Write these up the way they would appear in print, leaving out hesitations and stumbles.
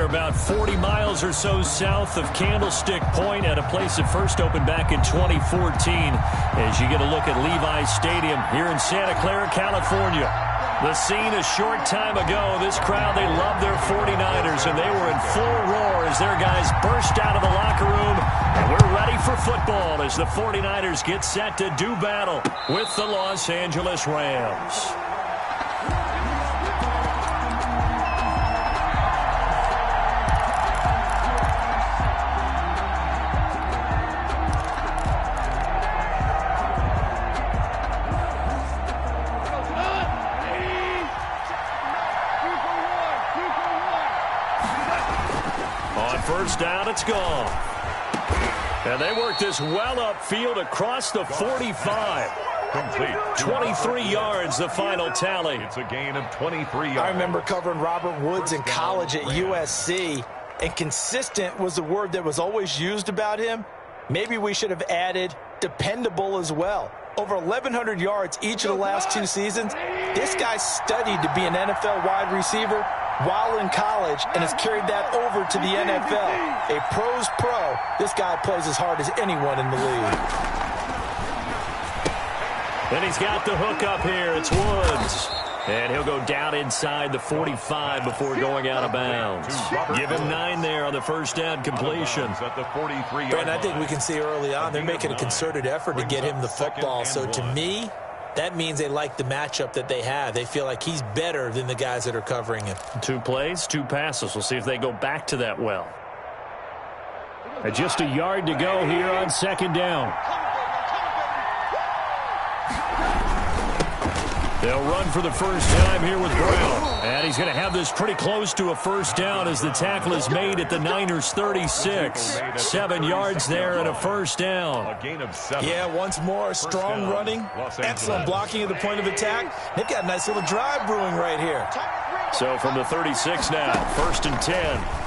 here about 40 miles or so south of Candlestick Point at a place that first opened back in 2014 as you get a look at Levi's Stadium here in Santa Clara, California. The scene a short time ago, this crowd, they love their 49ers, and they were in full roar as their guys burst out of the locker room. And we're ready for football as the 49ers get set to do battle with the Los Angeles Rams. First down, it's gone. And they work this well upfield across the 45. Complete. 23 yards, the final tally. It's a gain of 23 yards. I remember covering Robert Woods in college at USC, and consistent was the word that was always used about him. Maybe we should have added dependable as well. Over 1,100 yards each of the last 2 seasons. This guy studied to be an NFL wide receiver while in college and has carried that over to the NFL. A pro's pro. This guy plays as hard as anyone in the league. And he's got the hook up here. It's Woods. And he'll go down inside the 45 before going out of bounds. Give him 9 there on the first down completion. Brent, I think we can see early on they're making a concerted effort to get him the football. So to me, that means they like the matchup that they have. They feel like he's better than the guys that are covering him. 2 plays, 2 passes. We'll see if they go back to that well. And just a yard to go here on second down. They'll run for the first time here with Brown. And he's going to have this pretty close to a first down as the tackle is made at the Niners' 36. 7 yards there and a first down. A gain of 7. Yeah, once more, strong running, excellent blocking at the point of attack. They've got a nice little drive brewing right here. So from the 36 now, 1st and 10.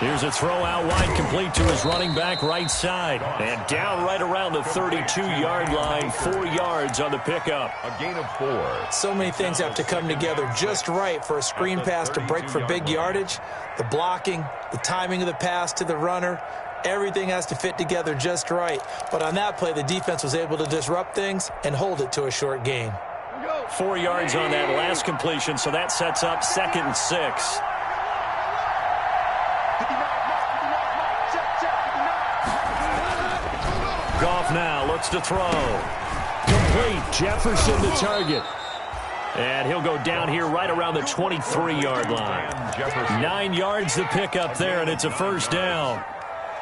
Here's a throw out wide, complete to his running back right side. And down right around the 32-yard line, 4 yards on the pickup. A gain of 4. So many things have to come together just right for a screen pass to break for big yardage. The blocking, the timing of the pass to the runner, everything has to fit together just right. But on that play, the defense was able to disrupt things and hold it to a short gain. 4 yards on that last completion, so that sets up 2nd and 6. Goff now looks to throw. Complete. Jefferson the target. And he'll go down here right around the 23-yard line. 9 yards to pick up there, and it's a first down.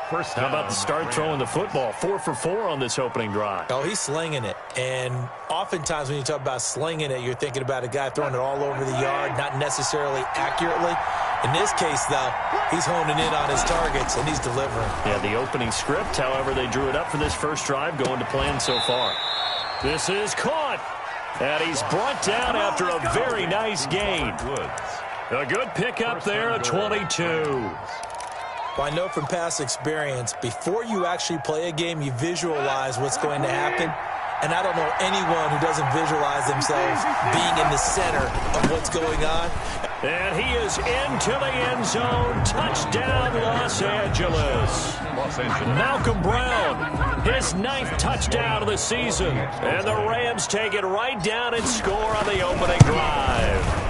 How about the start throwing the football? 4 for 4 on this opening drive. Oh, he's slinging it. And oftentimes when you talk about slinging it, you're thinking about a guy throwing it all over the yard, not necessarily accurately. In this case, though, he's honing in on his targets, and he's delivering. Yeah, the opening script, however, they drew it up for this first drive, going to plan so far. This is caught. And he's brought down after a very nice gain. A good pickup there at 22. Well, I know from past experience, before you actually play a game, you visualize what's going to happen. And I don't know anyone who doesn't visualize themselves being in the center of what's going on. And he is into the end zone. Touchdown, Los Angeles. Malcolm Brown, his 9th touchdown of the season. And the Rams take it right down and score on the opening drive.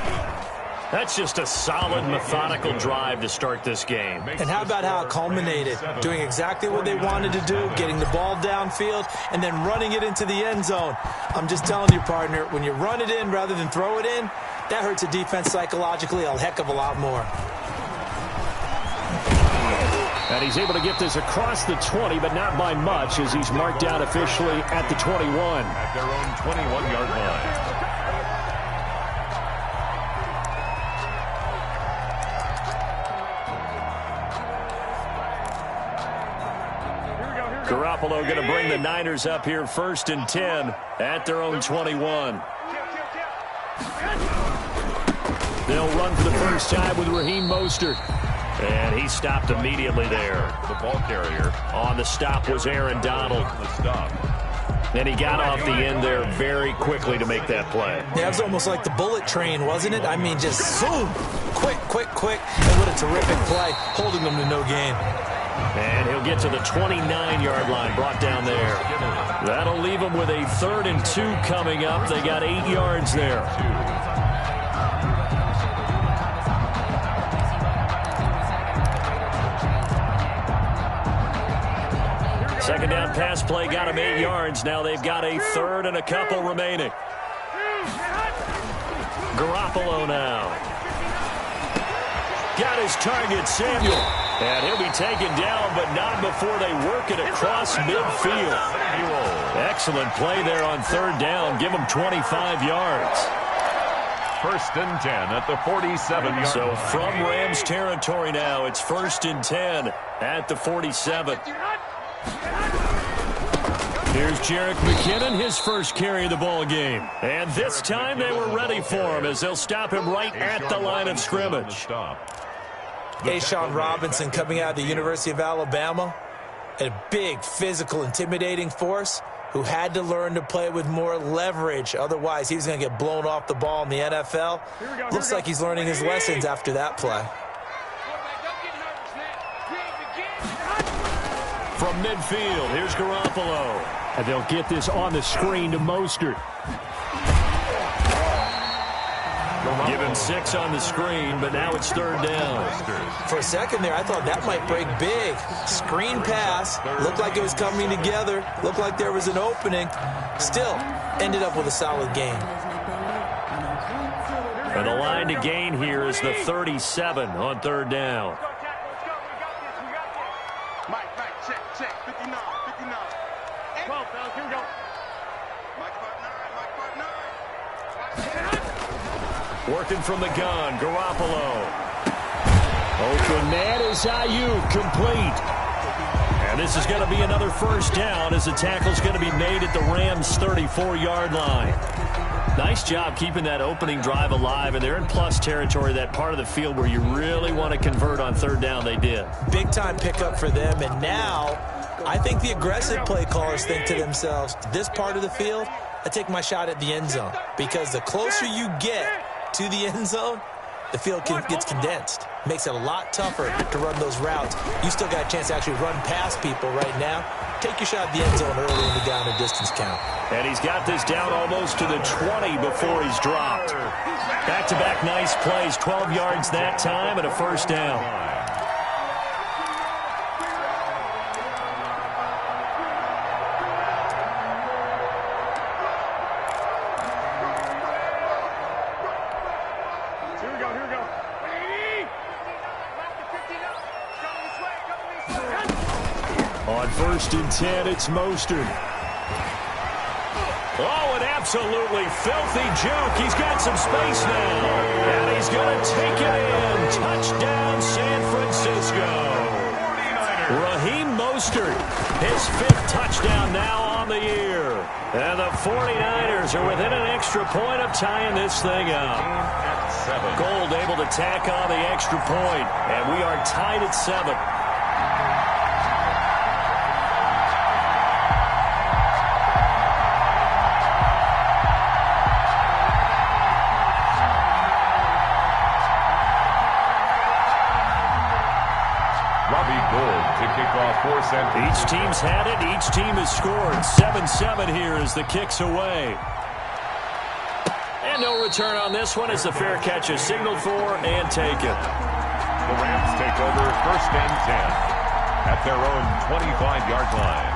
That's just a solid, methodical drive to start this game. And how about how it culminated? Doing exactly what they wanted to do, getting the ball downfield, and then running it into the end zone. I'm just telling you, partner, when you run it in rather than throw it in, that hurts a defense psychologically a heck of a lot more. And he's able to get this across the 20, but not by much, as he's marked out officially at the 21. At their own 21-yard line. Garoppolo going to bring the Niners up here 1st and 10 at their own 21. They'll run for the first time with Raheem Mostert. And he stopped immediately there. The ball carrier on the stop was Aaron Donald. The stop. And he got off the end there very quickly to make that play. Yeah, it was almost like the bullet train, wasn't it? I mean, just zoom, quick, and what a terrific play, holding them to no gain. And he'll get to the 29-yard line, brought down there. That'll leave them with a 3rd and 2 coming up. They got 8 yards there. Second down pass play got him 8 yards. Now they've got a 3rd and a couple remaining. Garoppolo now. Got his target, Samuel. And he'll be taken down, but not before they work it across midfield. Excellent play there on 3rd down. Give him 25 yards. 1st and 10 at the 47-yard So line. from Rams territory now, it's 1st and 10 at the 47. Here's Jerick McKinnon, his first carry of the ball game. And this time they were ready for him as they'll stop him right at the line of scrimmage. Sean Robinson coming out of the University of Alabama, a big, physical, intimidating force who had to learn to play with more leverage. Otherwise, he was going to get blown off the ball in the NFL. Looks like he's learning his lessons after that play. From midfield, here's Garoppolo. And they'll get this on the screen to Mostert. Give him 6 on the screen, but now it's 3rd down. For a second there, I thought that might break big. Screen pass. Looked like it was coming together. Looked like there was an opening. Still, ended up with a solid gain. And the line to gain here is the 37 on 3rd down. Check, 59. 12, fellas, here we go. Working from the gun, Garoppolo. Open man is Ayuk, complete. And this is going to be another 1st down as the tackle's going to be made at the Rams' 34-yard line. Nice job keeping that opening drive alive, and they're in plus territory, that part of the field where you really want to convert on 3rd down. They did. Big-time pickup for them, and now I think the aggressive play callers think to themselves, this part of the field, I take my shot at the end zone, because the closer you get to the end zone, the field gets condensed. Makes it a lot tougher to run those routes. You still got a chance to actually run past people right now. Take your shot at the end zone early in the down and distance count. And he's got this down almost to the 20 before he's dropped. Back-to-back nice plays, 12 yards that time and a 1st down. On 1st and 10, it's Mostert. Oh, an absolutely filthy juke. He's got some space now. And he's going to take it in. Touchdown, San Francisco. Raheem Mostert, his 5th touchdown now on the year. And the 49ers are within an extra point of tying this thing up. Gold able to tack on the extra point. And we are tied at 7. Each team's had it. Each team has scored. 7-7 here as the kick's away. And no return on this one as the fair catch is signaled for and taken. The Rams take over 1st and 10 at their own 25-yard line.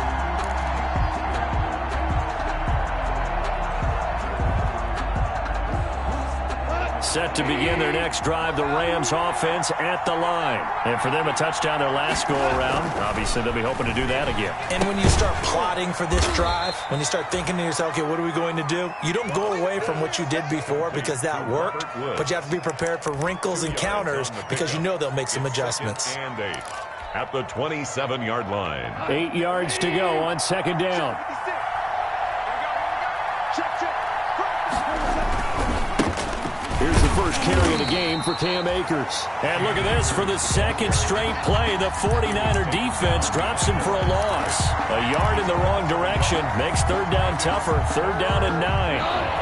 Set to begin their next drive, the Rams offense at the line. And for them, a touchdown their last go-around. Obviously, they'll be hoping to do that again. And when you start plotting for this drive, when you start thinking to yourself, okay, what are we going to do? You don't go away from what you did before because that worked, but you have to be prepared for wrinkles and counters because you know they'll make some adjustments. And 8 at the 27-yard line. 8 yards to go on 2nd down. Here's the first carry of the game for Cam Akers. And look at this. For the second straight play, the 49er defense drops him for a loss. A yard in the wrong direction makes third down tougher. Third down and 9.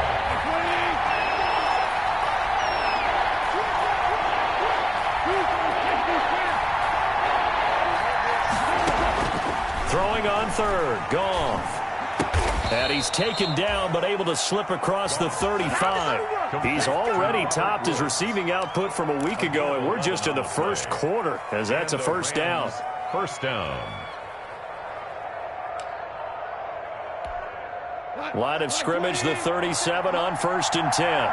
Throwing on third, Goff. And he's taken down, but able to slip across the 35. He's already topped his receiving output from a week ago, and we're just in the first quarter, as that's a first down. First down. Line of scrimmage, the 37 on 1st and 10.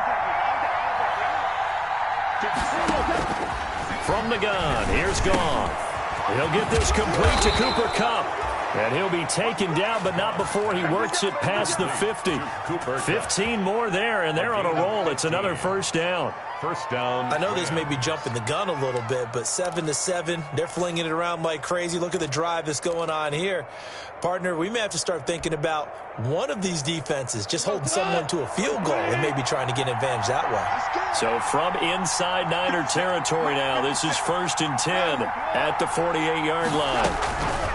From the gun, here's Goff. He'll get this complete to Cooper Kupp. And he'll be taken down, but not before he works it past the 50. 15 more there, and they're on a roll. It's another first down. First down. I know this may be jumping the gun a little bit, but 7-7, they're flinging it around like crazy. Look at the drive that's going on here. Partner, we may have to start thinking about one of these defenses just holding someone to a field goal and maybe trying to get an advantage that way. So from inside Niner territory now, this is 1st and 10 at the 48-yard line.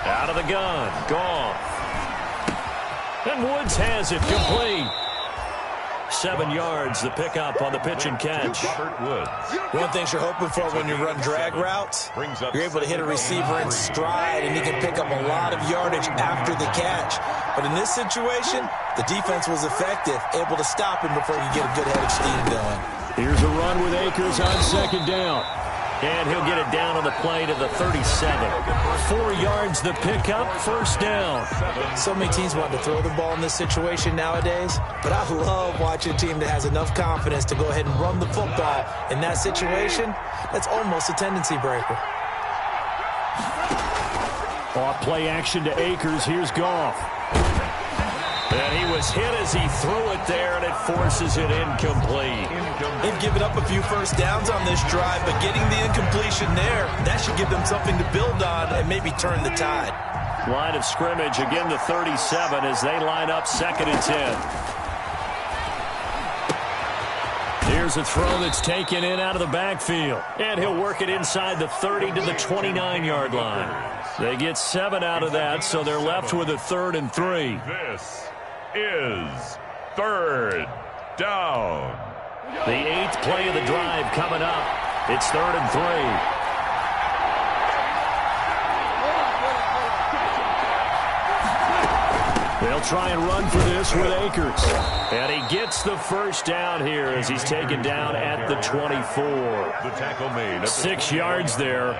Out of the gun, Goff. And Woods has it complete. 7 yards, the pickup on the pitch and catch. One of the things you're hoping for when you run drag routes, you're able to hit a receiver in stride, and he can pick up a lot of yardage after the catch. But in this situation, the defense was effective, able to stop him before you get a good head of steam going. Here's a run with Akers on 2nd down. And he'll get it down on the play to the 37. 4 yards the pickup, first down. So many teams want to throw the ball in this situation nowadays, but I love watching a team that has enough confidence to go ahead and run the football. In that situation, that's almost a tendency breaker. Off play action to Akers. Here's Goff. And he was hit as he threw it there, and it forces it incomplete. They've given up a few first downs on this drive, but getting the incompletion there, that should give them something to build on and maybe turn the tide. Line of scrimmage, again the 37 as they line up 2nd and 10. Here's a throw that's taken in out of the backfield. And he'll work it inside the 30 to the 29-yard line. They get 7 out of that, so they're left with a 3rd and 3. This is 3rd down. The 8th play of the drive coming up. It's 3rd and 3. They'll try and run for this with Akers. And he gets the first down here as he's taken down at the 24. The tackle made. 6 yards there.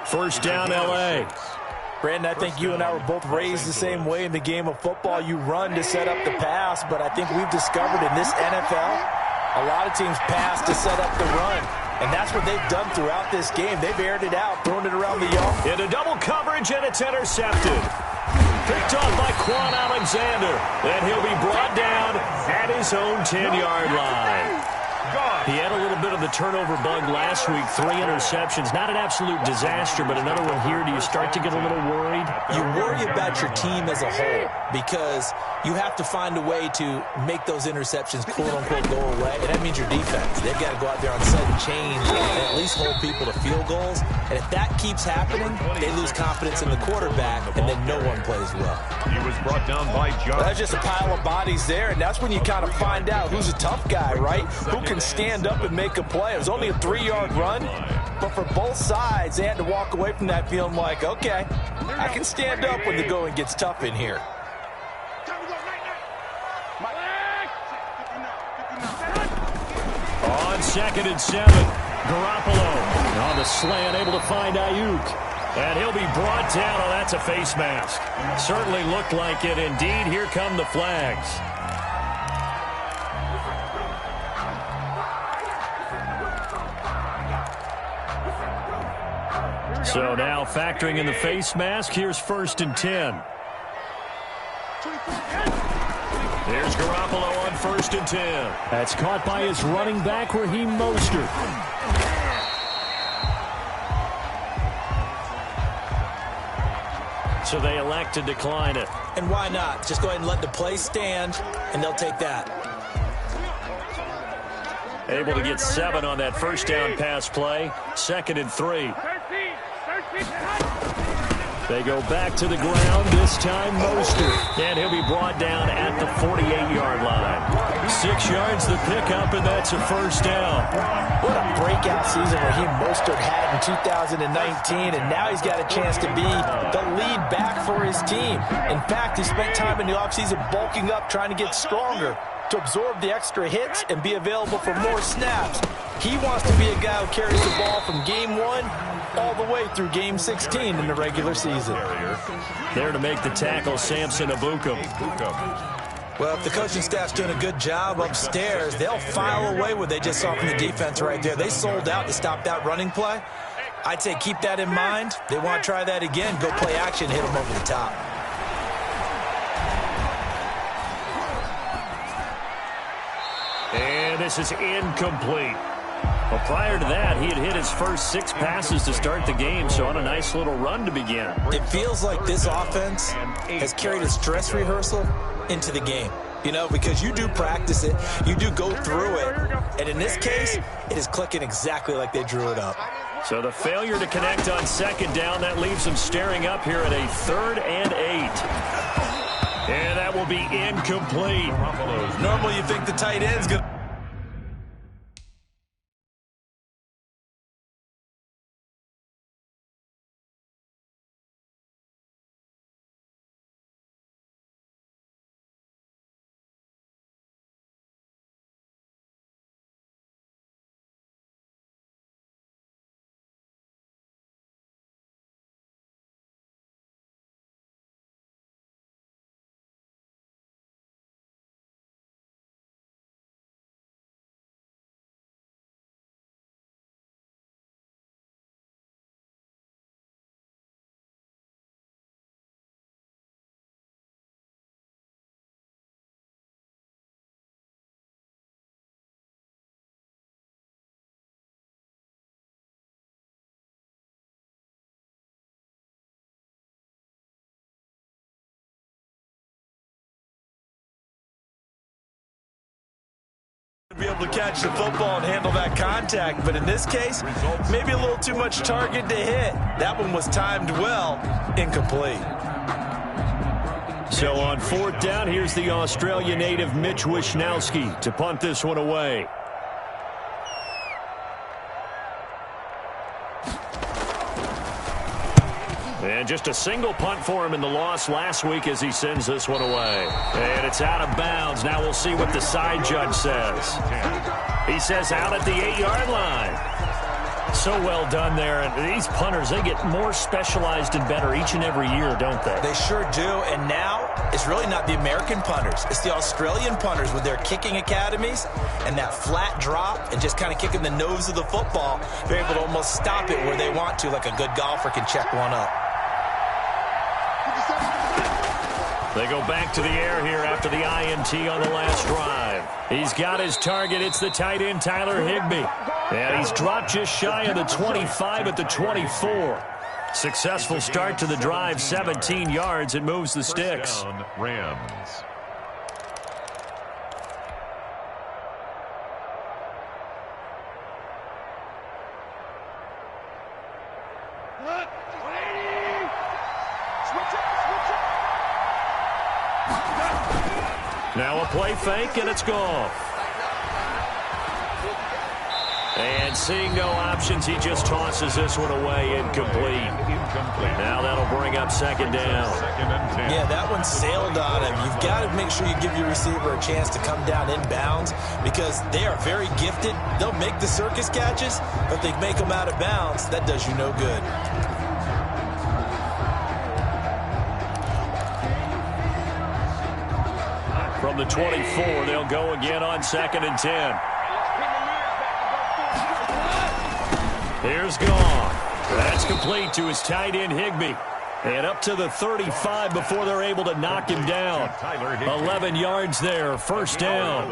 First down, L.A. Brandon, I think you and I were both raised the same way in the game of football. You run to set up the pass, but I think we've discovered in this NFL, a lot of teams pass to set up the run. And that's what they've done throughout this game. They've aired it out, thrown it around the yard. Into double coverage, and it's intercepted. Picked off by Quan Alexander. And he'll be brought down at his own 10-yard line. He had a little bit of the turnover bug last week. 3 interceptions. Not an absolute disaster, but another one here. Do you start to get a little worried? You worry about your team as a whole because you have to find a way to make those interceptions quote-unquote go away, and that means your defense. They've got to go out there on sudden change and at least hold people to field goals. And if that keeps happening, they lose confidence in the quarterback, and then no one plays well. He was brought down by John. That's just a pile of bodies there, and that's when you kind of find out who's a tough guy, right? Who can stand up and make a play. It was only a 3-yard run, but for both sides, they had to walk away from that feeling like, okay, I can stand up when the going gets tough in here. On 2nd and 7, Garoppolo on the slant, able to find Ayuk. And he'll be brought down. Oh, that's a face mask. Certainly looked like it. Indeed, here come the flags. So now factoring in the face mask, here's 1st and 10. There's Garoppolo on 1st and 10. That's caught by his running back, Raheem Mostert. So they elect to decline it. And why not? Just go ahead and let the play stand, and they'll take that. Able to get 7 on that first down pass play. 2nd and 3. They go back to the ground, this time Mostert. And he'll be brought down at the 48-yard line. 6 yards the pickup, and that's a first down. What a breakout season Raheem Mostert had in 2019, and now he's got a chance to be the lead back for his team. In fact, he spent time in the offseason bulking up, trying to get stronger to absorb the extra hits and be available for more snaps. He wants to be a guy who carries the ball from game 1 all the way through game 16 in the regular season. There to make the tackle, Samson Ebukam. Well, if the coaching staff's doing a good job upstairs, they'll file away what they just saw from the defense right there. They sold out to stop that running play. I'd say keep that in mind. They want to try that again. Go play action, hit them over the top. And this is incomplete. Well, prior to that, he had hit his first 6 passes to start the game, so on a nice little run to begin. It feels like this offense has carried a stress rehearsal into the game. You know, because you do practice it, you do go through it, and in this case, it is clicking exactly like they drew it up. So the failure to connect on 2nd down, that leaves them staring up here at a 3rd and 8. And that will be incomplete. Normally you think the tight end's going to... be able to catch the football and handle that contact, but in this case, maybe a little too much target to hit. That one was timed well, incomplete. So on 4th down, here's the Australia native Mitch Wishnowsky to punt this one away. And just a single punt for him in the loss last week as he sends this one away. And it's out of bounds. Now we'll see what the side judge says. He says out at the 8-yard line. So well done there. And these punters, they get more specialized and better each and every year, don't they? They sure do. And now it's really not the American punters. It's the Australian punters with their kicking academies and that flat drop and just kind of kicking the nose of the football. They're able to almost stop it where they want to, like a good golfer can check one up. They go back to the air here after the INT on the last drive. He's got his target. It's the tight end, Tyler Higbee. And he's dropped just shy of the 25 at the 24. Successful start to the drive, 17 yards. It moves the sticks. First down, Rams. Now a play fake, and it's gone. And seeing no options, he just tosses this one away, incomplete. Now that'll bring up 2nd down. Yeah, that one sailed on him. You've got to make sure you give your receiver a chance to come down inbounds because they are very gifted. They'll make the circus catches, but if they make them out of bounds, that does you no good. From the 24, they'll go again on 2nd and 10. Here's gone. That's complete to his tight end, Higbee. And up to the 35 before they're able to knock him down. 11 yards there, first down.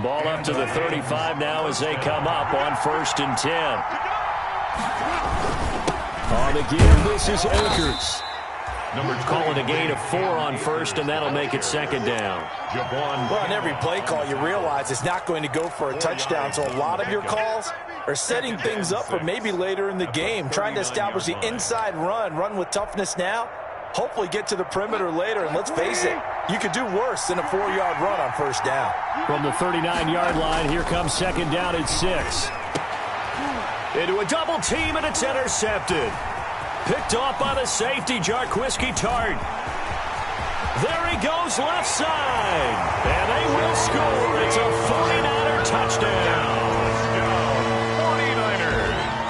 Ball up to the 35 now as they come up on 1st and 10. On the give, this is Akers. Call it a gain of 4 on first, and that'll make it second down. Well, on every play call, you realize it's not going to go for a touchdown, so a lot of your calls are setting things up for maybe later in the game, trying to establish the inside run with toughness now, hopefully get to the perimeter later, and let's face it, you could do worse than a 4-yard run on first down. From the 39-yard line, here comes second down at 6. Into a double team, and it's intercepted. Picked off by the safety, Jarquiski Tart. There he goes, left side. And they will score. It's a 49er touchdown.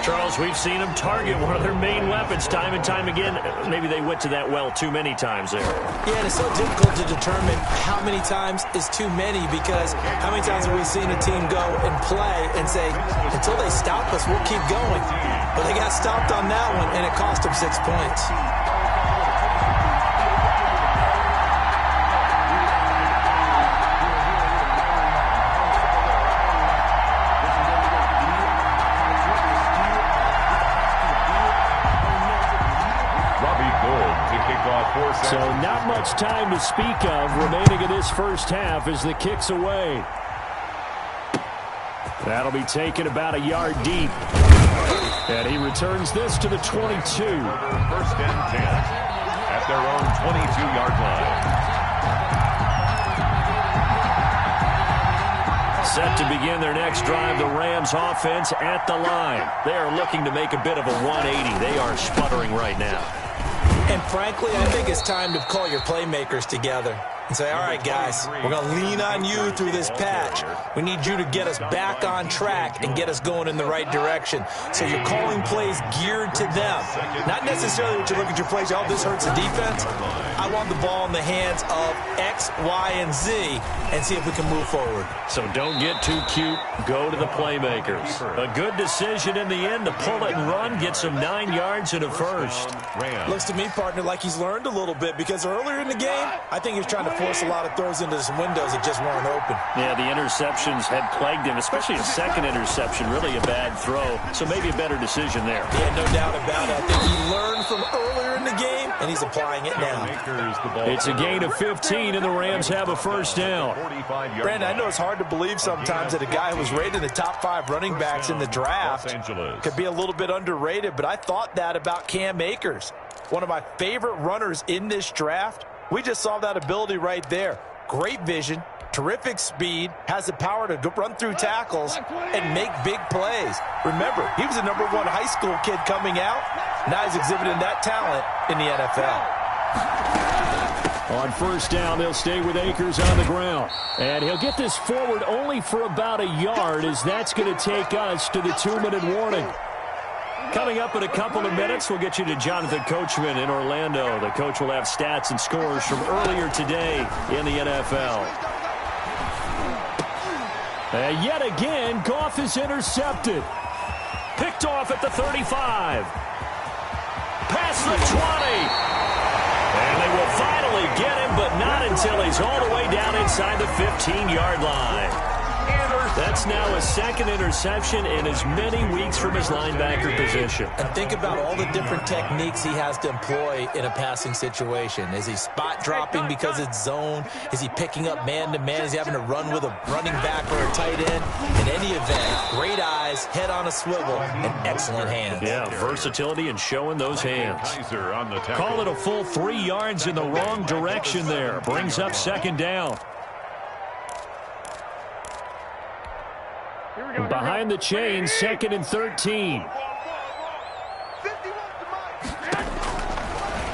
Charles, we've seen them target one of their main weapons time and time again. Maybe they went to that well too many times there. Yeah, and it's so difficult to determine how many times is too many, because how many times have we seen a team go and play and say, until they stop us, we'll keep going. But they got stopped on that one, and it cost them 6 points. So not much time to speak of remaining in this first half as the kick's away. That'll be taken about a yard deep. And he returns this to the 22. First and 10 at their own 22-yard line. Set to begin their next drive, the Rams offense at the line. They are looking to make a bit of a 180. They are sputtering right now. And frankly, I think it's time to call your playmakers together and say, all right, guys, we're going to lean on you through this patch. We need you to get us back on track and get us going in the right direction. So you're calling plays geared to them. Not necessarily what you look at your plays, oh, this hurts the defense. I want the ball in the hands of X, Y, and Z and see if we can move forward. So don't get too cute. Go to the playmakers. A good decision in the end to pull it and run, get some 9 yards and a first. Looks to me, partner, like he's learned a little bit, because earlier in the game, I think he was trying to force a lot of throws into some windows that just weren't open. Yeah, the interceptions had plagued him, especially a second interception, really a bad throw. So maybe a better decision there. Yeah, no doubt about it. I think he learned from earlier in the game, and he's applying it now. It's a gain of 15, and the Rams have a first down. Brandon, I know it's hard to believe sometimes that a guy who was rated in the top 5 running backs in the draft could be a little bit underrated, but I thought that about Cam Akers. One of my favorite runners in this draft. We just saw that ability right there. Great vision, terrific speed, has the power to run through tackles and make big plays. Remember, he was a #1 high school kid coming out. Now he's exhibiting that talent in the NFL. On first down, they'll stay with Akers on the ground. And he'll get this forward only for about a yard, as that's going to take us to the 2-minute warning. Coming up in a couple of minutes, we'll get you to Jonathan Coachman in Orlando. The coach will have stats and scores from earlier today in the NFL. And yet again, Goff is intercepted. Picked off at the 35. Past the 20. And they will finally get him, but not until he's all the way down inside the 15-yard line. That's now a second interception in as many weeks from his linebacker position. And think about all the different techniques he has to employ in a passing situation. Is he spot dropping because it's zone? Is he picking up man-to-man? Is he having to run with a running back or a tight end? In any event, great eyes, head on a swivel, and excellent hands. Yeah, versatility and showing those hands. Call it a full 3 yards in the wrong direction there. Brings up second down. Behind the chain, 2nd and 13.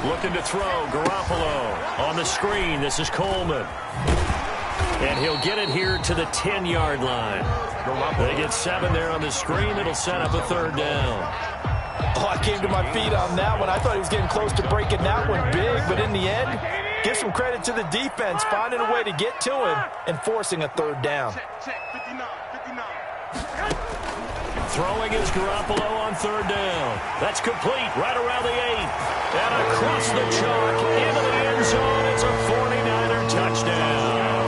Looking to throw, Garoppolo on the screen. This is Coleman. And he'll get it here to the 10-yard line. They get 7 there on the screen. It'll set up a 3rd down. Oh, I came to my feet on that one. I thought he was getting close to breaking that one big, but in the end, give some credit to the defense, finding a way to get to him and forcing a 3rd down. Throwing is Garoppolo on 3rd down. That's complete right around the 8. And across the chalk into the end zone. It's a 49er touchdown.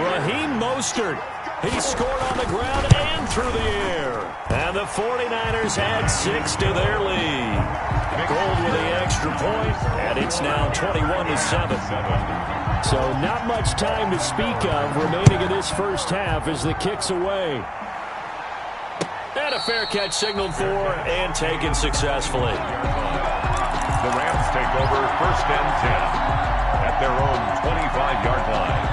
Raheem Mostert. He scored on the ground and through the air. And the 49ers add 6 to their lead. Gold with the extra extra point, and it's now 21-7. So not much time to speak of remaining in this first half as the kick's away. And a fair catch signaled for and taken successfully. The Rams take over 1st and 10 at their own 25-yard line.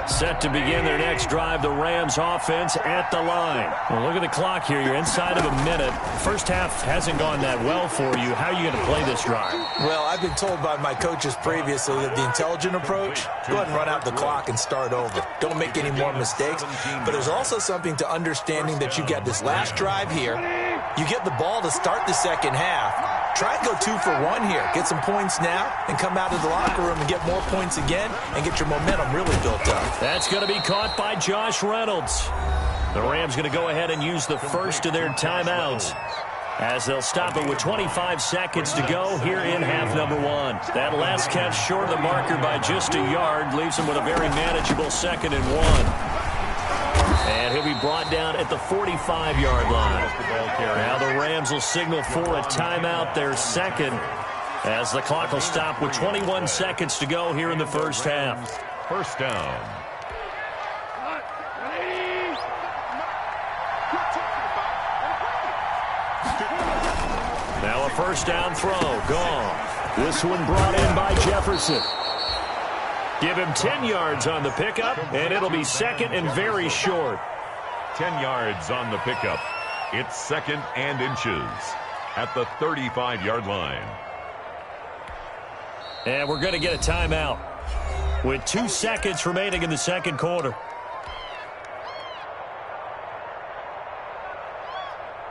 Set to begin their next drive, the Rams offense at the line. Well, look at the clock here. You're inside of a minute. First half hasn't gone that well for you. How are you going to play this drive? Well, I've been told by my coaches previously that the intelligent approach, go ahead and run out the clock and start over. Don't make any more mistakes. But there's also something to understanding that you got this last drive here. You get the ball to start the second half. Try and go 2 for 1 here. Get some points now and come out of the locker room and get more points again and get your momentum really built up. That's going to be caught by Josh Reynolds. The Rams going to go ahead and use the first of their timeouts as they'll stop it with 25 seconds to go here in half number 1. That last catch short of the marker by just a yard leaves them with a very manageable 2nd and 1. And he'll be brought down at the 45-yard line. Now the Rams will signal for a timeout, their second, as the clock will stop with 21 seconds to go here in the first half. First down. Now a first down throw. Goff. This one brought in by Jefferson. Give him 10 yards on the pickup, and it'll be 2nd and very short. 10 yards on the pickup. It's 2nd and inches at the 35-yard line. And we're going to get a timeout with 2 seconds remaining in the second quarter.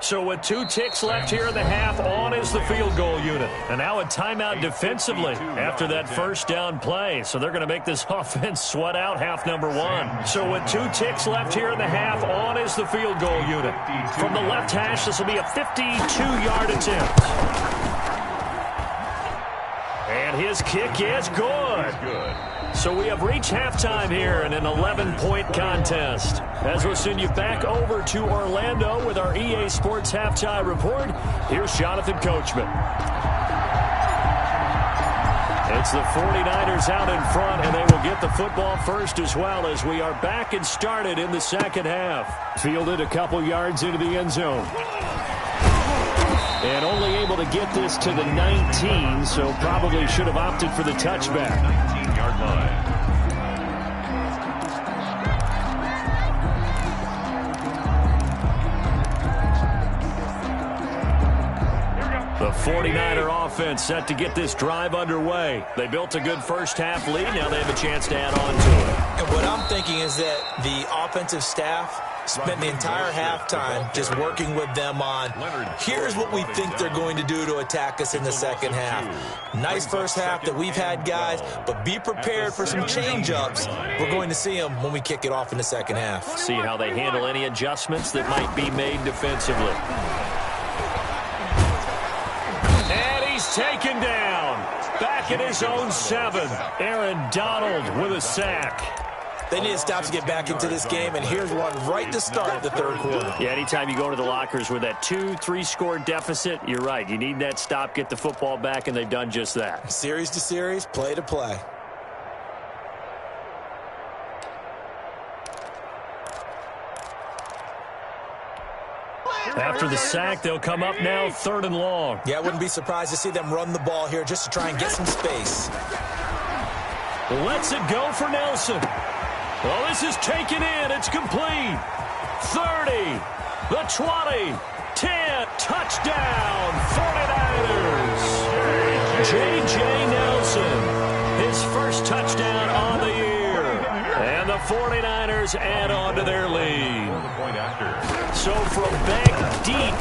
So with 2 ticks left here in the half, on is the field goal unit. And now a timeout defensively after that first down play. So they're going to make this offense sweat out half number 1. So with 2 ticks left here in the half, on is the field goal unit. From the left hash, this will be a 52-yard attempt. And his kick is good. So we have reached halftime here in an 11-point contest. As we'll send you back over to Orlando with our EA Sports Halftime Report, here's Jonathan Coachman. It's the 49ers out in front, and they will get the football first as well as we are back and started in the second half. Fielded a couple yards into the end zone. And only able to get this to the 19, so probably should have opted for the touchback. 19-yard line. The 49er offense set to get this drive underway. They built a good first half lead. Now they have a chance to add on to it. And what I'm thinking is that the offensive staff spent the entire halftime just working with them on, here's what we think they're going to do to attack us in the second half. Nice first half that we've had, guys, but be prepared for some change-ups. We're going to see them when we kick it off in the second half. See how they handle any adjustments that might be made defensively. And he's taken down. Back at his own 7. Aaron Donald with a sack. They need to stop to get back into this game, and here's one right to start the third quarter. Yeah, anytime you go to the lockers with that 2-3 score deficit, you're right. You need that stop, get the football back, and they've done just that. Series to series, play to play. After the sack, they'll come up now 3rd and long. Yeah, I wouldn't be surprised to see them run the ball here just to try and get some space. Lets it go for Nelson. Well, this is taken in. It's complete. 30, the 20, 10, touchdown, 49ers. J.J. Nelson, his first touchdown on the year. And the 49ers add on to their lead. So from back deep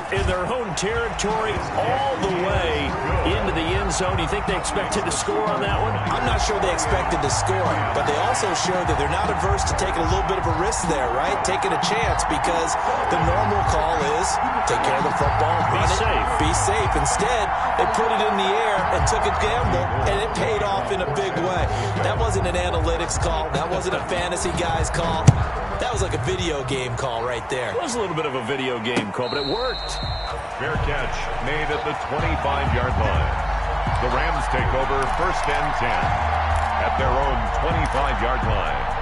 in their own territory all the way into the end zone, you think they expected to score on that one? I'm not sure they expected to score, but they also showed that they're not averse to taking a little bit of a risk there, right? Taking a chance, because the normal call is take care of the football, run it, be safe. Instead, they put it in the air and took a gamble, and it paid off in a big way. That wasn't an analytics call. That wasn't a fantasy guy's call. That was like a video game call right there. It was a little bit of a video game call, but it worked. Fair catch made at the 25-yard line. The Rams take over 1st and 10 at their own 25-yard line.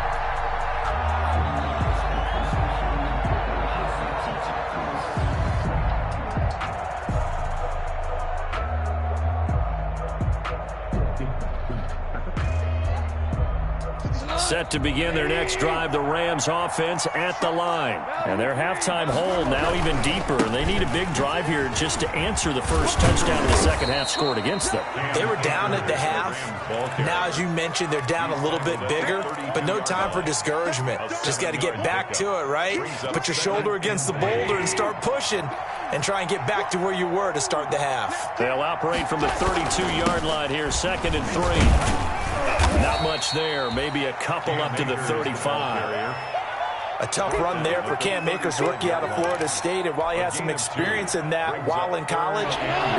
Set to begin their next drive, the Rams offense at the line. And their halftime hole now even deeper. And they need a big drive here just to answer the first touchdown of the second half scored against them. They were down at the half. Now, as you mentioned, they're down a little bit bigger, but no time for discouragement. Just got to get back to it, right? Put your shoulder against the boulder and start pushing and try and get back to where you were to start the half. They'll operate from the 32-yard line here, 2nd and 3. Not much there, maybe a couple up to the 35. A tough run there for Cam Akers, rookie out of Florida State, and while he had some experience in that while in college,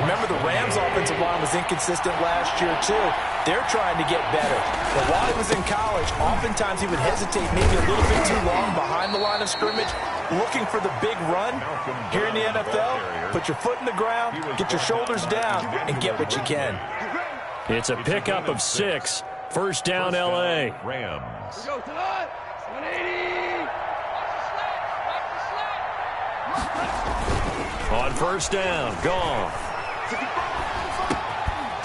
remember the Rams' offensive line was inconsistent last year too. They're trying to get better. But while he was in college, oftentimes he would hesitate maybe a little bit too long behind the line of scrimmage, looking for the big run. Here in the NFL, put your foot in the ground, get your shoulders down, and get what you can. It's a pickup of 6. 1st down, L.A. Rams. On 1st down, gone.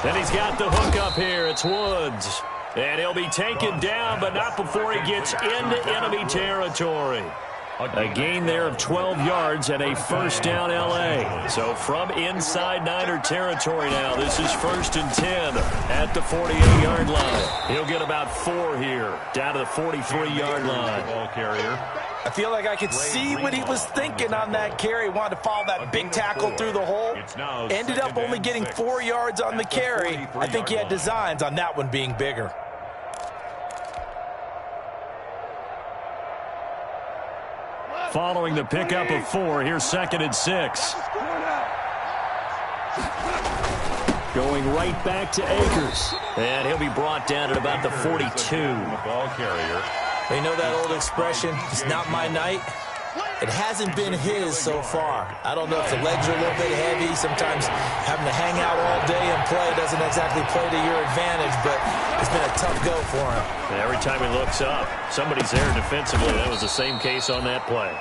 Then he's got the hook up here. It's Woods. And he'll be taken down, but not before he gets into enemy territory. A gain there of 12 yards and a 1st down L.A. So from inside Niner territory now, this is 1st and 10 at the 48-yard line. He'll get about 4 here, down to the 43-yard line. Ball carrier. I feel like I could see what he was thinking on that carry. Wanted to follow that big tackle through the hole. Ended up only getting 4 yards on the carry. I think he had designs on that one being bigger. Following the pickup of 4, here's 2nd and 6. Going right back to Akers. And he'll be brought down at about the 42. Ball carrier. You know that old expression, it's not my night? It hasn't been his so far. I don't know if the legs are a little bit heavy. Sometimes having to hang out all day and play doesn't exactly play to your advantage, but it's been a tough go for him. And every time he looks up, somebody's there defensively. That was the same case on that play.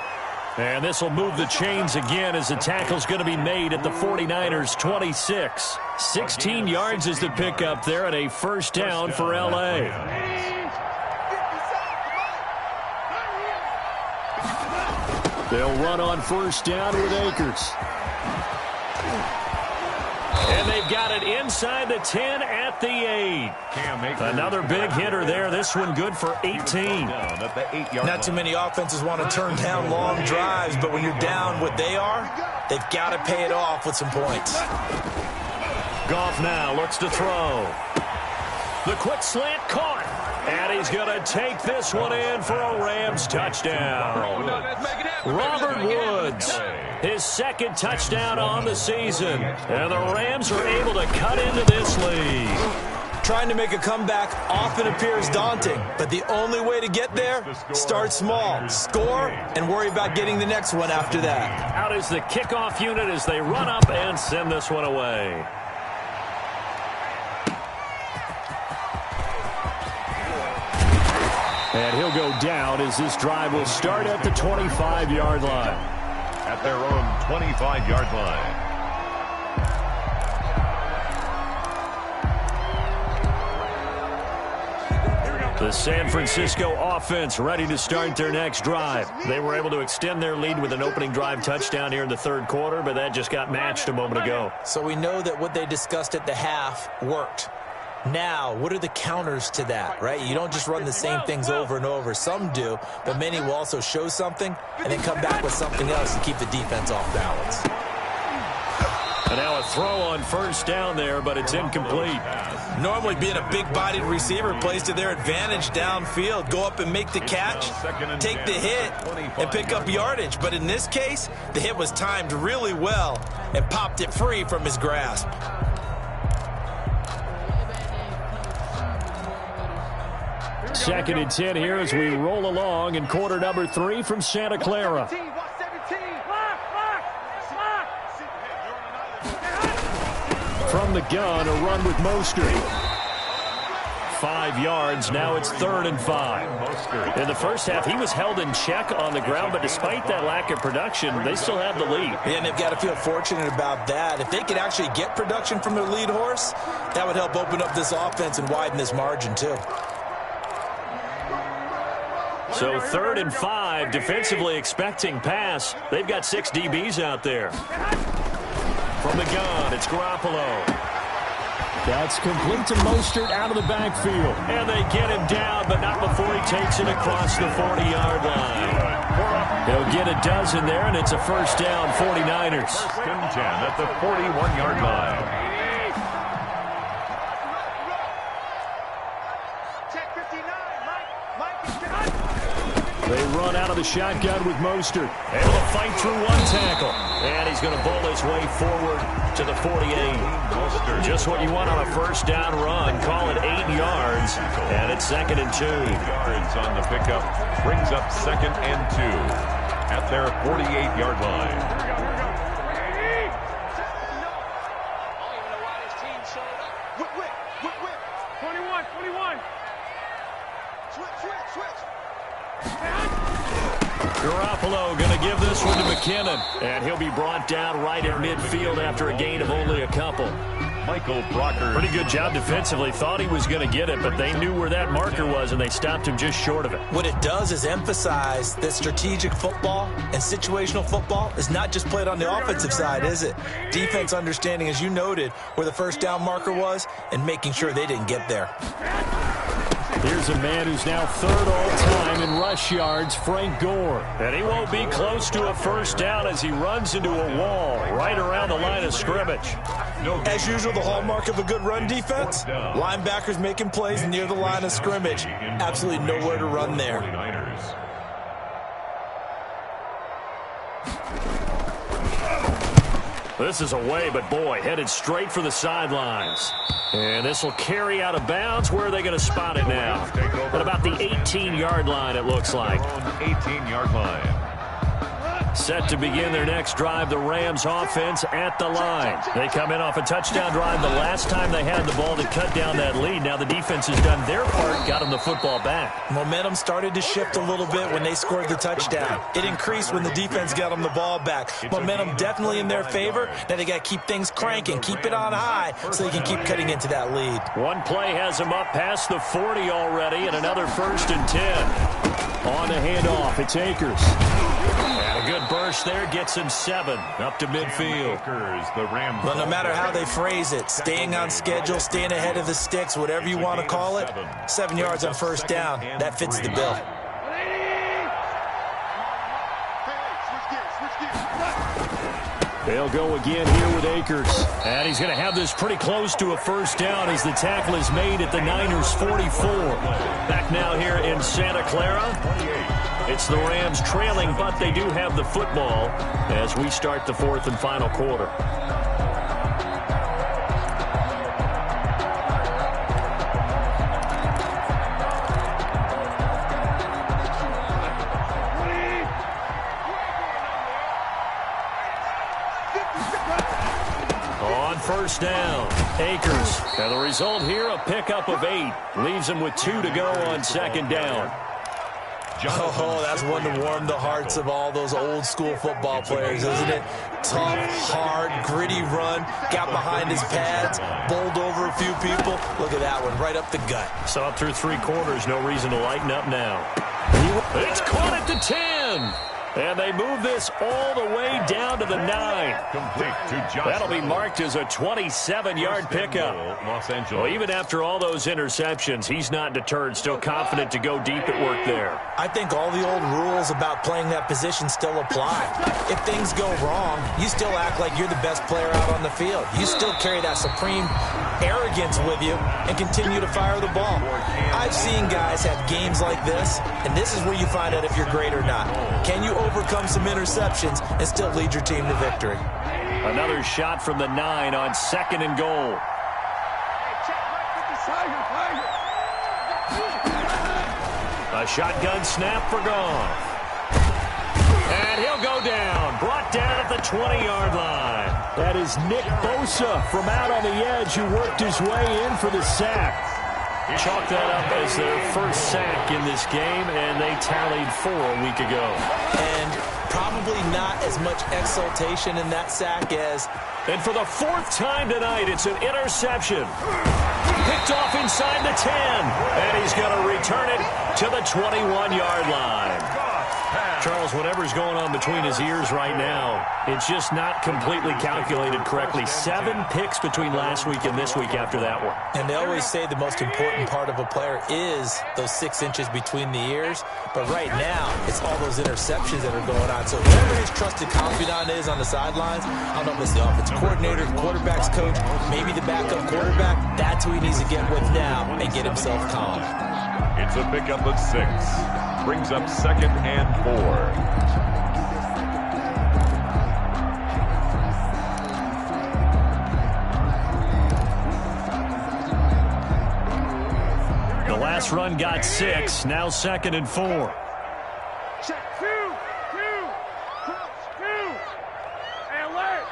And this will move the chains again as the tackle's going to be made at the 49ers' 26. 16 yards is the pickup there and a 1st down for L.A. They'll run on 1st down with Akers. And they've got it inside the 10 at the 8. Another big hitter there. This one good for 18. Not too many offenses want to turn down long drives, but when you're down what they are, they've got to pay it off with some points. Goff now looks to throw. The quick slant caught. And he's going to take this one in for a Rams touchdown. Robert Woods, his 2nd touchdown on the season. And the Rams are able to cut into this lead. Trying to make a comeback often appears daunting, but the only way to get there, start small, score, and worry about getting the next one after that. Out is the kickoff unit as they run up and send this one away. And he'll go down as this drive will start at the 25-yard line. At their own 25-yard line. The San Francisco offense ready to start their next drive. They were able to extend their lead with an opening drive touchdown here in the 3rd quarter, but that just got matched a moment ago. So we know that what they discussed at the half worked. Now, what are the counters to that, right? You don't just run the same things over and over. Some do, but many will also show something and then come back with something else to keep the defense off balance. And now a throw on 1st down there, but it's incomplete. Normally being a big-bodied receiver plays to their advantage downfield. Go up and make the catch, take the hit, and pick up yardage. But in this case, the hit was timed really well and popped it free from his grasp. It's 2nd and 10 here as we roll along in quarter number 3 from Santa Clara. From the gun, a run with Mostert. 5 yards. Now it's 3rd and 5. In the first half, he was held in check on the ground, but despite that lack of production, they still have the lead. And they've got to feel fortunate about that. If they could actually get production from their lead horse, that would help open up this offense and widen this margin too. So 3rd and 5, defensively expecting pass. They've got 6 DBs out there. From the gun, it's Garoppolo. That's complete to Mostert out of the backfield. And they get him down, but not before he takes it across the 40-yard line. He'll get a dozen there, and it's a first down, 49ers. 1st and 10 at the 41-yard line. They run out of the shotgun with Mostert. Able to fight through one tackle. And he's going to bowl his way forward to the 48. Mostert, just what you want on a first down run. Call it 8 yards. And it's 2nd and 2. 8 yards on the pickup. Brings up 2nd and 2 at their 48-yard line. Garoppolo going to give this one to McKinnon. And he'll be brought down right at midfield after a gain of only a couple. Michael Brocker. Pretty good job defensively. Thought he was going to get it, but they knew where that marker was, and they stopped him just short of it. What it does is emphasize that strategic football and situational football is not just played on the offensive side, is it? Defense understanding, as you noted, where the first down marker was and making sure they didn't get there. Here's a man who's now 3rd all-time in rush yards, Frank Gore. And he won't be close to a first down as he runs into a wall right around the line of scrimmage. As usual, the hallmark of a good run defense, linebackers making plays near the line of scrimmage. Absolutely nowhere to run there. This is away, but boy, headed straight for the sidelines. And this will carry out of bounds. Where are they going to spot it now? At about the 18-yard line, it looks like. 18-yard line. Set to begin their next drive, the Rams offense at the line. They come in off a touchdown drive the last time they had the ball to cut down that lead. Now the defense has done their part, got them the football back. Momentum started to shift a little bit when they scored the touchdown. It increased when the defense got them the ball back. Momentum definitely in their favor. Now they got to keep things cranking, keep it on high so they can keep cutting into that lead. One play has them up past the 40 already, and another 1st and 10. On the handoff, it's Akers. And a good burst there gets him 7 up to midfield. Well, no matter how they phrase it, staying on schedule, staying ahead of the sticks, whatever you want to call it, 7 yards on first down, that fits the bill. They'll go again here with Akers. And he's going to have this pretty close to a first down as the tackle is made at the Niners' 44. Back now here in Santa Clara. It's the Rams trailing, but they do have the football as we start the 4th and final quarter. On first down, Akers. And the result here, a pickup of 8. Leaves him with 2 to go on 2nd down. Oh, that's one to warm the hearts of all those old school football players, isn't it? Tough, hard, gritty run, got behind his pads, bowled over a few people. Look at that one, right up the gut. So up through 3 quarters, no reason to lighten up now. It's caught at the 10. And they move this all the way down to the 9. Complete to Joshua. That'll be marked as a 27-yard pickup. Los Angeles. Well, even after all those interceptions, he's not deterred, still confident to go deep at work there. I think all the old rules about playing that position still apply. If things go wrong, you still act like you're the best player out on the field. You still carry that supreme arrogance with you and continue to fire the ball. I've seen guys have games like this, and this is where you find out if you're great or not. Can you overcome some interceptions and still lead your team to victory? Another shot from the 9 on 2nd and goal. A shotgun snap for Goff. And he'll go down. Brought down at the 20-yard line. That is Nick Bosa from out on the edge who worked his way in for the sack. Chalk that up as their first sack in this game, and they tallied 4 a week ago. And probably not as much exultation in that sack as... And for the 4th time tonight, it's an interception. Picked off inside the 10, and he's going to return it to the 21-yard line. Charles, whatever's going on between his ears right now, it's just not completely calculated correctly. 7 picks between last week and this week after that one. And they always say the most important part of a player is those 6 inches between the ears. But right now, it's all those interceptions that are going on. So whoever his trusted confidant is on the sidelines, I don't know if it's the offensive coordinator, the quarterback's coach, maybe the backup quarterback, that's who he needs to get with now and get himself calm. It's a pickup of 6. Brings up 2nd and 4. The last run got 6. Now 2nd and 4. Check 2, 2, crouch 2, and alert.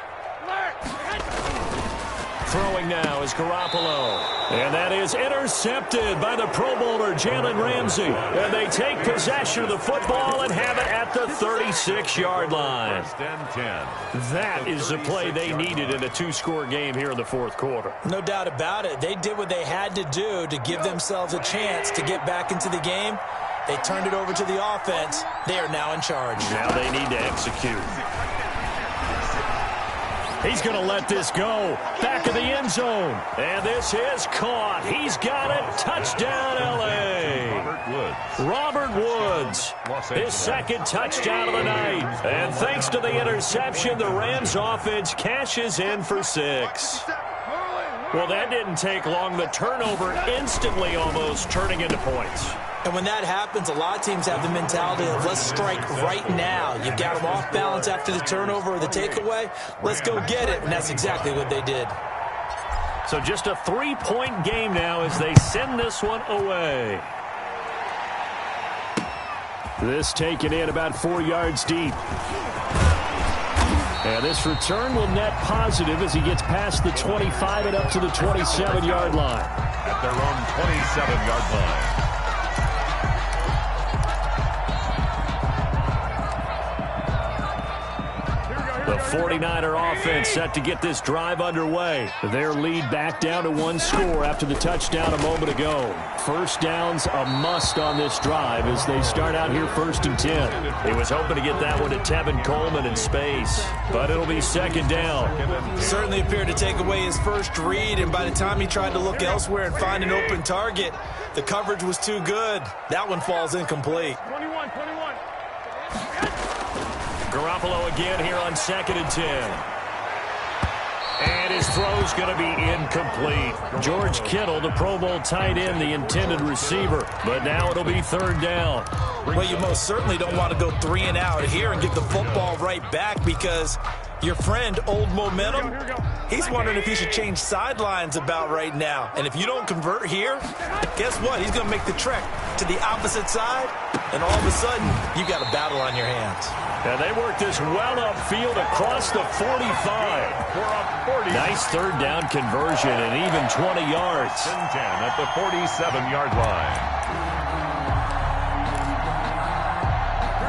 Throwing now is Garoppolo. And that is intercepted by the Pro Bowler Jalen Ramsey. And they take possession of the football and have it at the 36-yard line. 1st and 10. That is the play they needed in a 2-score game here in the 4th quarter. No doubt about it. They did what they had to do to give themselves a chance to get back into the game. They turned it over to the offense. They are now in charge. Now they need to execute. He's going to let this go. Back of the end zone. And this is caught. He's got it. Touchdown, L.A. Robert Woods. His 2nd touchdown of the night. And thanks to the interception, the Rams offense cashes in for 6. Well, that didn't take long. The turnover instantly almost turning into points. And when that happens, a lot of teams have the mentality of let's strike right now. You've got them off balance after the turnover or the takeaway. Let's go get it. And that's exactly what they did. So just a 3-point game now as they send this one away. This taken in about 4 yards deep. And this return will net positive as he gets past the 25 and up to the 27-yard line. At their own 27-yard line. The 49er offense set to get this drive underway. Their lead back down to 1 score after the touchdown a moment ago. First down's a must on this drive as they start out here 1st and 10. He was hoping to get that one to Tevin Coleman in space, but it'll be 2nd down. Certainly appeared to take away his first read, and by the time he tried to look elsewhere and find an open target, the coverage was too good. That one falls incomplete. 21. Garoppolo again here on 2nd and 10. And his throw's going to be incomplete. George Kittle, the Pro Bowl tight end, the intended receiver. But now it'll be 3rd down. Well, you most certainly don't want to go 3 and out here and get the football right back because your friend, Old Momentum, he's wondering if he should change sidelines about right now. And if you don't convert here, guess what? He's going to make the trek to the opposite side, and all of a sudden, you've got a battle on your hands. And they work this well upfield across the 45. Nice 3rd down conversion and even 20 yards. 10 at the 47-yard line.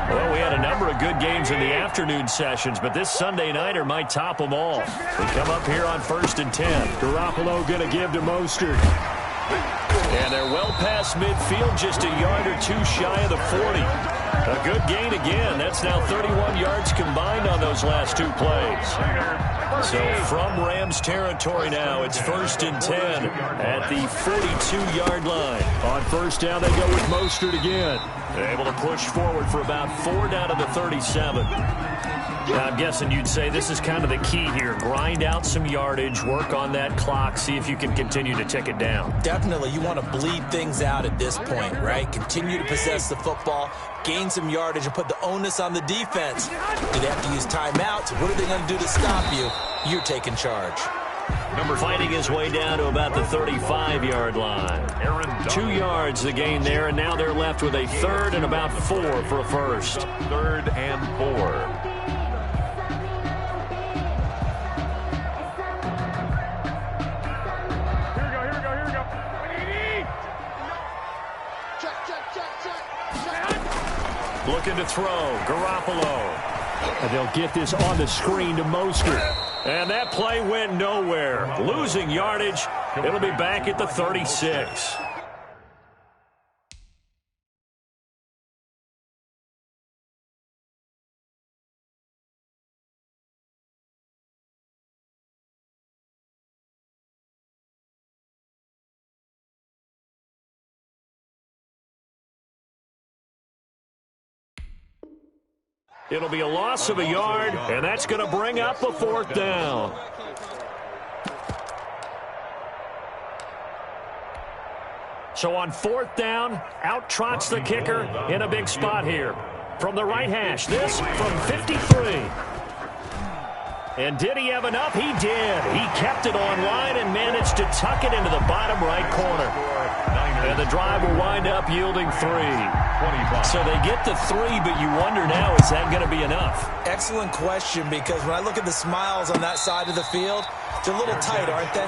Well, we had a number of good games in the afternoon sessions, but this Sunday nighter might top them all. We come up here on 1st and 10. Garoppolo going to give to Mostert. And they're well past midfield, just a yard or 2 shy of the 40. A good gain again. That's now 31 yards combined on those last 2 plays. So from Rams territory now, it's 1st and 10 at the 42-yard line. On 1st down, they go with Mostert again. They're able to push forward for about 4 down to the 37. Now, I'm guessing you'd say this is kind of the key here. Grind out some yardage, work on that clock, see if you can continue to tick it down. Definitely, you want to bleed things out at this point, right? Continue to possess the football, gain some yardage, and put the onus on the defense. Do they have to use timeouts? What are they going to do to stop you? You're taking charge. Fighting his way down to about the 35-yard line. 2 yards the gain there, and now they're left with a third and about 4 for a first. 3rd and 4. Looking to throw, Garoppolo. And they'll get this on the screen to Mostert. And that play went nowhere. Losing yardage. It'll be back at the 36. It'll be a loss of a yard, and that's going to bring up a 4th down. So on 4th down, out trots the kicker in a big spot here. From the right hash, this from 53. And did he have enough? He did. He kept it online and managed to tuck it into the bottom right corner. And the drive will wind up yielding 3. So they get the 3, but you wonder now, is that going to be enough? Excellent question, because when I look at the smiles on that side of the field, they're a little tight, aren't they?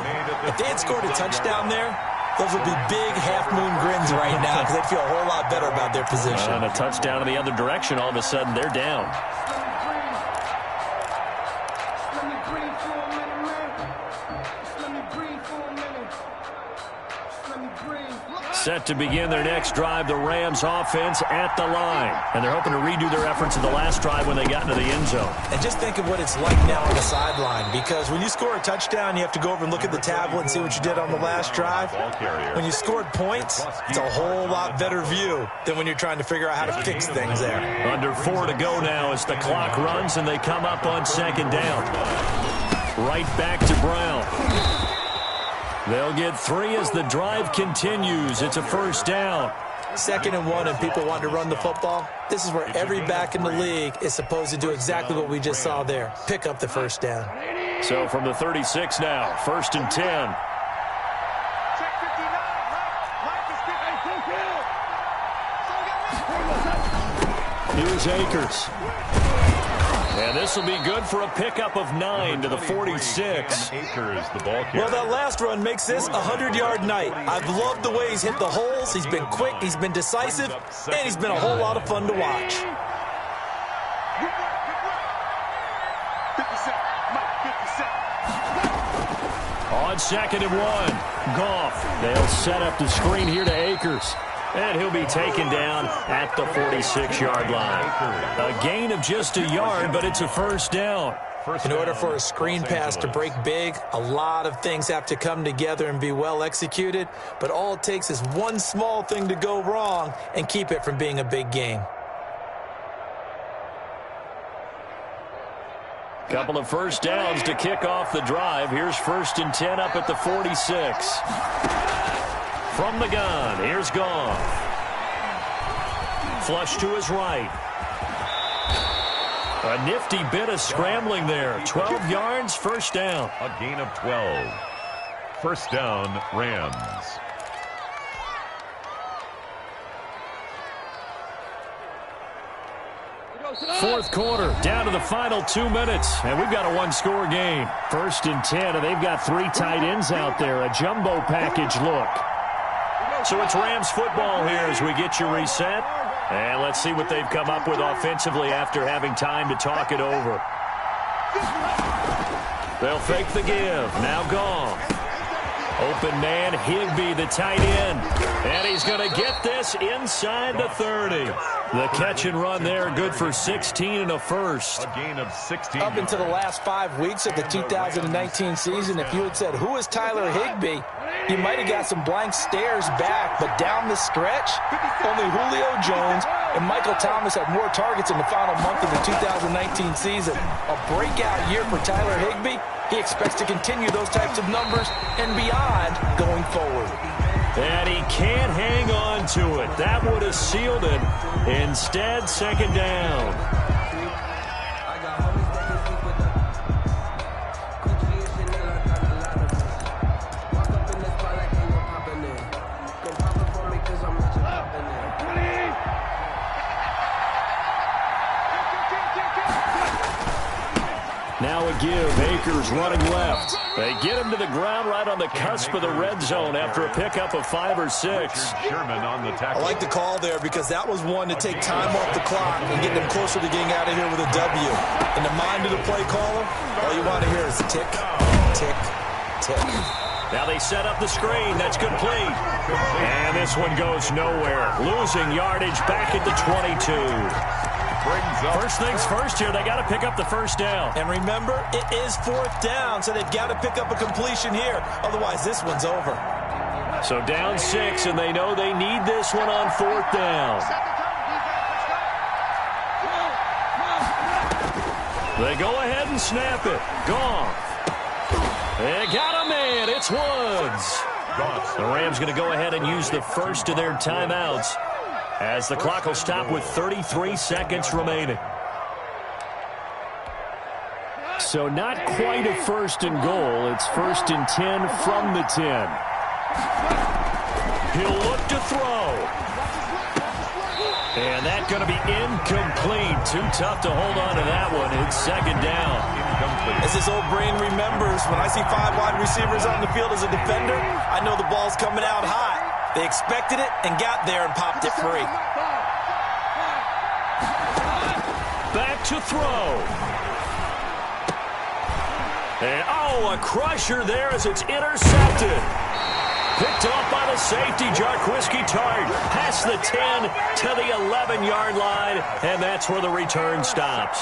If they had scored a touchdown there, those would be big half-moon grins right now because they'd feel a whole lot better about their position. And a touchdown in the other direction, all of a sudden they're down. Set to begin their next drive, the Rams offense at the line. And they're hoping to redo their efforts in the last drive when they got into the end zone. And just think of what it's like now on the sideline, because when you score a touchdown, you have to go over and look at the tablet and see what you did on the last drive. When you scored points, it's a whole lot better view than when you're trying to figure out how to fix things there. Under 4 to go now as the clock runs and they come up on 2nd down. Right back to Brown. They'll get 3 as the drive continues. It's a 1st down. 2nd and 1, and people want to run the football. This is where every back in the league is supposed to do exactly what we just saw there. Pick up the 1st down. So from the 36 now, 1st and 10. Here's Akers. And this will be good for a pickup of 9 to the 46. Well, that last run makes this a 100-yard night. I've loved the way he's hit the holes. He's been quick, he's been decisive, and he's been a whole lot of fun to watch. On 2nd and 1, Goff. They'll set up the screen here to Akers. And he'll be taken down at the 46-yard line. A gain of just a yard, but it's a 1st down. In order for a screen pass to break big, a lot of things have to come together and be well executed. But all it takes is one small thing to go wrong and keep it from being a big game. Couple of 1st downs to kick off the drive. Here's 1st and 10 up at the 46. From the gun, here's Goff. Flush to his right. A nifty bit of scrambling there. 12 yards, 1st down. A gain of 12. 1st down, Rams. Fourth quarter, down to the final 2 minutes, and we've got a 1-score game. 1st and 10, and they've got 3 tight ends out there. A jumbo package look. So it's Rams football here as we get you reset. And let's see what they've come up with offensively after having time to talk it over. They'll fake the give. Now Goff. Open man, Higbee, the tight end. And he's going to get this inside the 30. The catch and run there, good for 16 and a first. A gain of 16. Up into the last 5 weeks of the 2019 season, if you had said, who is Tyler Higbee? You might have got some blank stares back, but down the stretch, only Julio Jones and Michael Thomas had more targets in the final month of the 2019 season. A breakout year for Tyler Higbee. He expects to continue those types of numbers and beyond going forward. And he can't hang on to it. That would have sealed it. Instead, 2nd down. Now a give. Akers running left. They get him to the ground right on the cusp of the red zone after a pickup of 5 or 6. Sherman on the tackle. I like the call there because that was one to take time off the clock and get them closer to getting out of here with a W. In the mind of the play caller, all you want to hear is tick, tick, tick. Now they set up the screen. That's complete. And this one goes nowhere. Losing yardage back at the 22. First things first here, they got to pick up the first down. And remember, it is 4th down, so they've got to pick up a completion here. Otherwise, this one's over. So down 6, and they know they need this one on 4th down. They go ahead and snap it. Gone. They got a man. It's Woods. The Rams going to go ahead and use the first of their timeouts, as the clock will stop with 33 seconds remaining. So not quite a 1st and goal. It's 1st and 10 from the 10. He'll look to throw. And that's going to be incomplete. Too tough to hold on to that one. It's 2nd down. As his old brain remembers, when I see 5 wide receivers on the field as a defender, I know the ball's coming out hot. They expected it and got there and popped it free. Back to throw. And, a crusher there as it's intercepted. Picked off by the safety, Jarquiski Tart. Past the 10 to the 11-yard line, and that's where the return stops.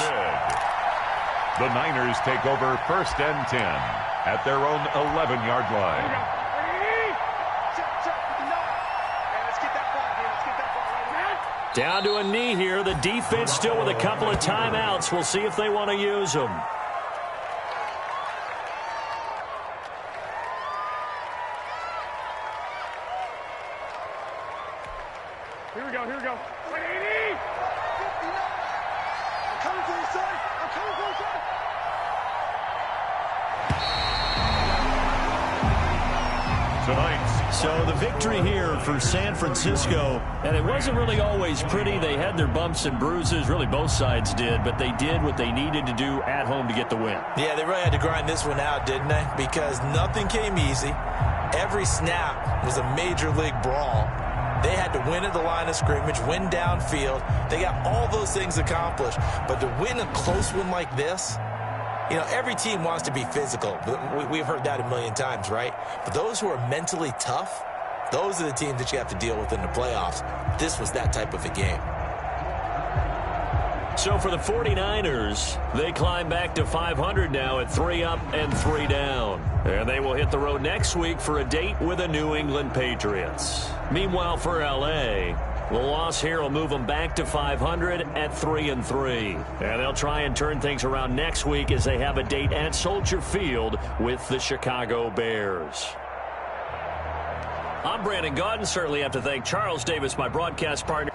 The Niners take over 1st and 10 at their own 11-yard line. Down to a knee here. The defense still with a couple of timeouts. We'll see if they want to use them. Here we go, here we go. 180! I'm coming for you, son! I'm coming for you, son! So the victory here for San Francisco, and it wasn't really always pretty. They had their bumps and bruises, really both sides did, but they did what they needed to do at home to get the win. Yeah, they really had to grind this one out, didn't they? Because nothing came easy. Every snap was a major league brawl. They had to win at the line of scrimmage, win downfield. They got all those things accomplished. But to win a close one like this, you know, every team wants to be physical. We've heard that a million times, right? But those who are mentally tough, those are the teams that you have to deal with in the playoffs. This was that type of a game. So for the 49ers, they climb back to 500 now at 3 up and 3 down. And they will hit the road next week for a date with the New England Patriots. Meanwhile, for L.A., the loss here will move them back to 500 at 3 and 3. And they'll try and turn things around next week as they have a date at Soldier Field with the Chicago Bears. I'm Brandon Gaudin. Certainly have to thank Charles Davis, my broadcast partner.